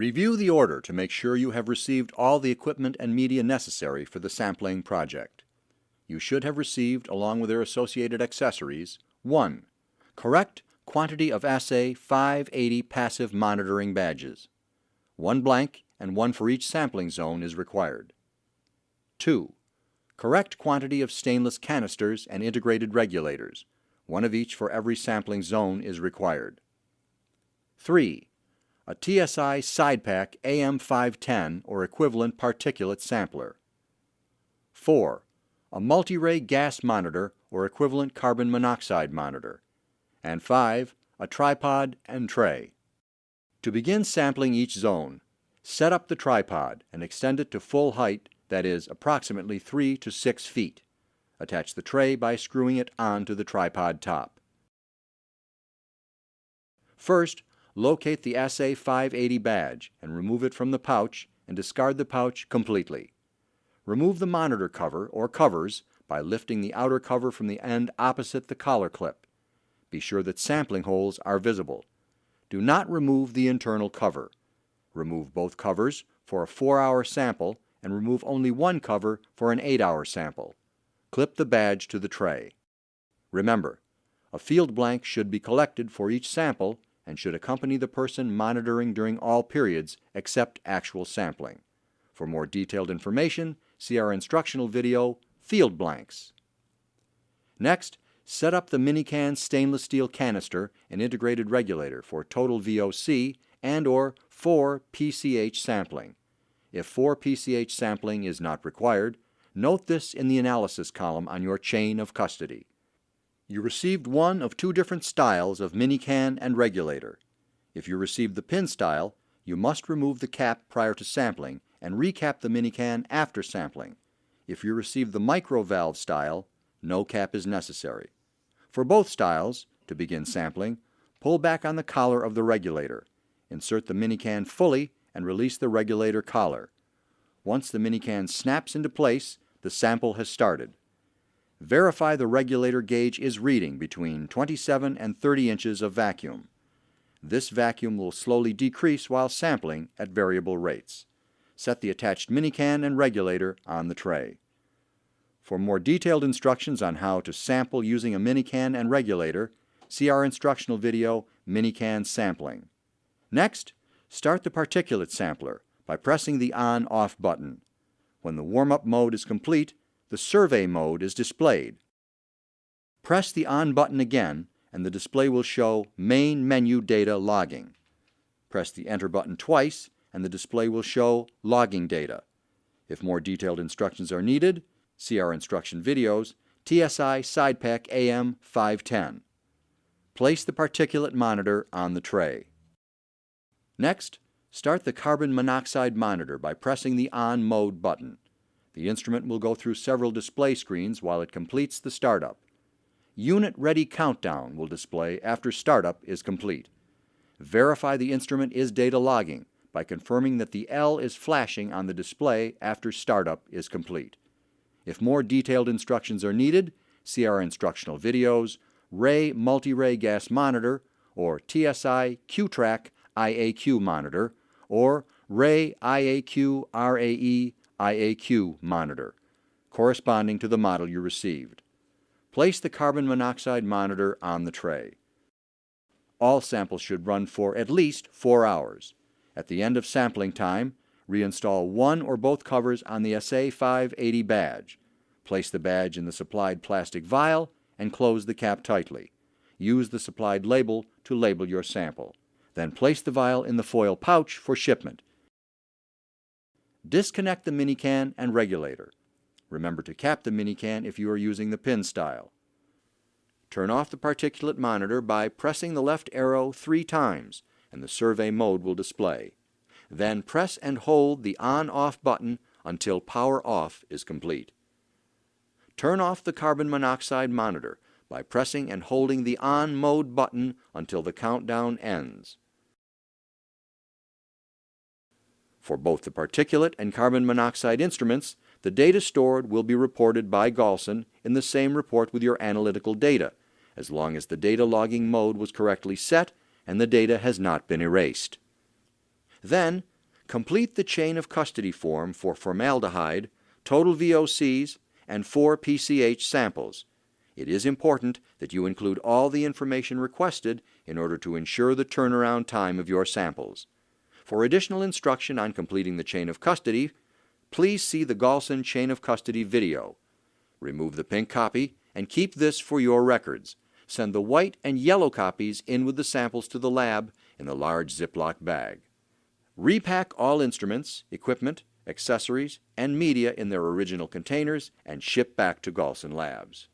Review the order to make sure you have received all the equipment and media necessary for the sampling project. You should have received, along with their associated accessories, 1. Correct quantity of assay 580 passive monitoring badges. 1 blank and 1 for each sampling zone is required. 2. Correct quantity of stainless canisters and integrated regulators. 1 of each for every sampling zone is required. 3. A TSI SidePack AM510 or equivalent particulate sampler. 4. A multi-ray gas monitor or equivalent carbon monoxide monitor. And 5. A tripod and tray. To begin sampling each zone, set up the tripod and extend it to full height, that is, approximately 3 to 6 feet. Attach the tray by screwing it onto the tripod top. First, locate the Assay 580 badge and remove it from the pouch and discard the pouch completely. Remove the monitor cover or covers by lifting the outer cover from the end opposite the collar clip. Be sure that sampling holes are visible. Do not remove the internal cover. Remove both covers for a 4-hour sample and remove only one cover for an 8-hour sample. Clip the badge to the tray. Remember, a field blank should be collected for each sample and should accompany the person monitoring during all periods except actual sampling. For more detailed information, see our instructional video, Field Blanks. Next, set up the Minican stainless steel canister and integrated regulator for total VOC and/or 4 PCH sampling. If 4 PCH sampling is not required, note this in the analysis column on your chain of custody. You received one of 2 different styles of Minican and regulator. If you received the pin style, you must remove the cap prior to sampling and recap the Minican after sampling. If you received the micro valve style, no cap is necessary. For both styles, to begin sampling, pull back on the collar of the regulator. Insert the Minican fully and release the regulator collar. Once the Minican snaps into place, the sample has started. Verify the regulator gauge is reading between 27 and 30 inches of vacuum. This vacuum will slowly decrease while sampling at variable rates. Set the attached Minican and regulator on the tray. For more detailed instructions on how to sample using a Minican and regulator, see our instructional video, Minican Sampling. Next, start the particulate sampler by pressing the on-off button. When the warm-up mode is complete, the survey mode is displayed. Press the on button again and the display will show Main Menu Data Logging. Press the enter button twice and the display will show Logging Data. If more detailed instructions are needed, see our instruction videos, TSI SidePack AM510. Place the particulate monitor on the tray. Next, start the carbon monoxide monitor by pressing the on mode button. The instrument will go through several display screens while it completes the startup. Unit Ready Countdown will display after startup is complete. Verify the instrument is data logging by confirming that the L is flashing on the display after startup is complete. If more detailed instructions are needed, see our instructional videos, Ray Multi-Ray Gas Monitor, or TSI Q-Track IAQ Monitor, or Ray IAQ RAE IAQ monitor, corresponding to the model you received. Place the carbon monoxide monitor on the tray. All samples should run for at least 4 hours. At the end of sampling time, reinstall one or both covers on the Assay 580 badge. Place the badge in the supplied plastic vial and close the cap tightly. Use the supplied label to label your sample. Then place the vial in the foil pouch for shipment. Disconnect the Minican and regulator. Remember to cap the Minican if you are using the pin style. Turn off the particulate monitor by pressing the left arrow 3 times and the survey mode will display. Then press and hold the on-off button until power off is complete. Turn off the carbon monoxide monitor by pressing and holding the on mode button until the countdown ends. For both the particulate and carbon monoxide instruments, the data stored will be reported by Galson in the same report with your analytical data, as long as the data logging mode was correctly set and the data has not been erased. Then, Complete the chain of custody form for formaldehyde, total VOCs, and 4 PCH samples. It is important that you include all the information requested in order to ensure the turnaround time of your samples. For additional instruction on completing the chain of custody, please see the Galson chain of custody video. Remove the pink copy and keep this for your records. Send the white and yellow copies in with the samples to the lab in the large Ziploc bag. Repack all instruments, equipment, accessories, and media in their original containers and ship back to Galson Labs.